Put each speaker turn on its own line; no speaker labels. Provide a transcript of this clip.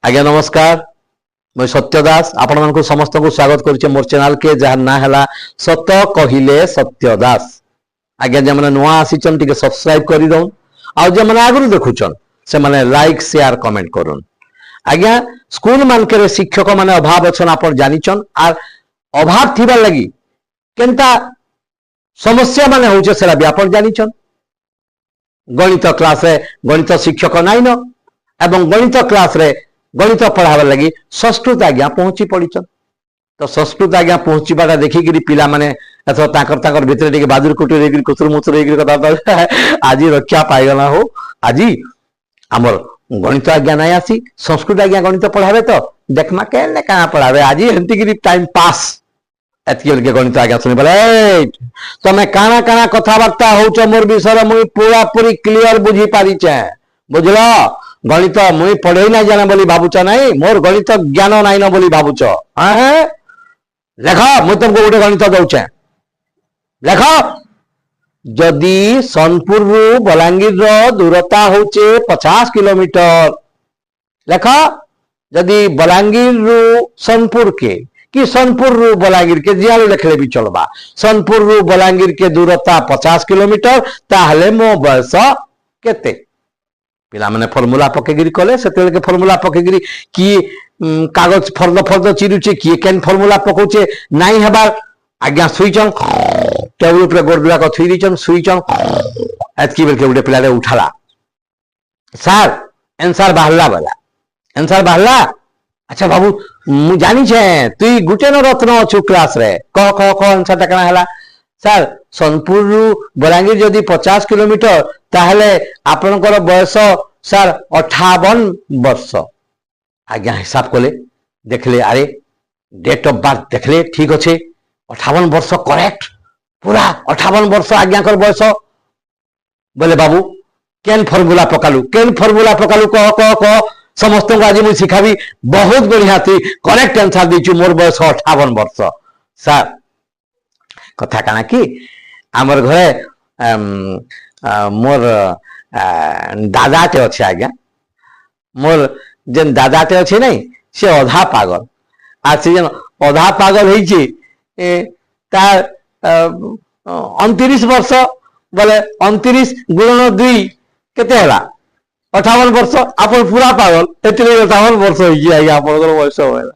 आज्ञा नमस्कार। मैं सत्य दास आपण मानक समस्त को स्वागत करुचे मोर चैनल के जहाँ ना है सत कहिले सत्य दास। आज्ञा जो मैंने नुआ आसीचन टिके सब्सक्राइब कर दौन आ जो मैंने आगु देखुचन से मैंने लाइक शेयर कमेंट करुन। आज्ञा स्कूल मानक शिक्षक माने अभाव अच्छन आप जानिचन आर अभाव थिबा लगी केनता समस्या माने होचे सेला भी आप जानिचन। गणित क्लास रे गणित शिक्षक नाइन एवं गणित क्लास रे गणित पढ़ावर लगी संस्कृत आज्ञा पहुंची पड़ीचन। तो संस्कृत आज्ञा पहुंचीबाटा देखिकी पिला माने एथर ताकर भितर टिके बादुर कुटुर हेगिरी कुतुर मुतुर हेगिरी कथा आज रक्षा पाइगला हो। आज आमर गणित आज्ञा नहीं आसी संस्कृत आज्ञा गणित पढ़ावे तो देखमा के क्या पढ़ावे आज एमती टाइम पास एतके गणित आज्ञा सुनी बोले तमें काना काना कथबार्ता हो मोर विषय मुई पूरा पूरी क्लियर बुझी पारिचे बुझल। गणित मुई पढ़े ना जाने बोली भावुच नहीं मोर गणित ज्ञान नाई न बोली भावुच लेख मुई तुमको गोटे गणित दौचे लेख जदि सोनपुर रु बलांगीर दूरता होचे 50 किलोमीटर लेख जदि बलांगीर रु सोनपुर के कि सोनपुर रु बलांगीर के जियालु लिखले भी चलबा सोनपुर रु बलांगीर के दूरता 50 किलोमीटर ताहले मो बयस केते पिला माने फॉर्मूला पकेगिरी कले से फॉर्मूला पकेगिरी कि कागज फर्द चिरुचे किए केन फॉर्मूला पकोचे नाई हेबार आज्ञा सुईचन टेबल ऊपर गोरदुला थुई दीचन सुईचन एतकी बेल के उडे पिला उठाला सर आंसर बाहरला बोला आंसर बाहरला। अच्छा बाबू मु जानी छे तुई गुटे न रत्न अछु क्लास रे कह आंसर टा कना हला सर सोनपुर रु बलांगीर जदि 50 किलोमीटर ताहले आपनकर बयस सर 58 वर्ष। आज्ञा हिसाब कले देखले अरे डेट ऑफ बर्थ देखले ठीक अच्छे 58 वर्ष करेक्ट पूरा 58 वर्ष आज्ञाकर बयस बोले बाबू केन फॉर्मूला पकालु कह कह कह समस्त को आज मुझे शिखाबी बहुत बढ़िया थी करेक्ट आंसर दीचु मोर बयस 58 वर्ष। सर कथा काना कि आमर घरे मोर दादाटे अच्छे आज्ञा मोर जेन दादाटे अच्छे नहीं से अधा पागल आज से जेन अधा पागल होइछि तार 29 वर्ष बोले 29 गुणन 2 केते हला 58 वर्ष आप पूरा पागल एतले 58 वर्ष होइछि आज्ञा आपन बयस होइला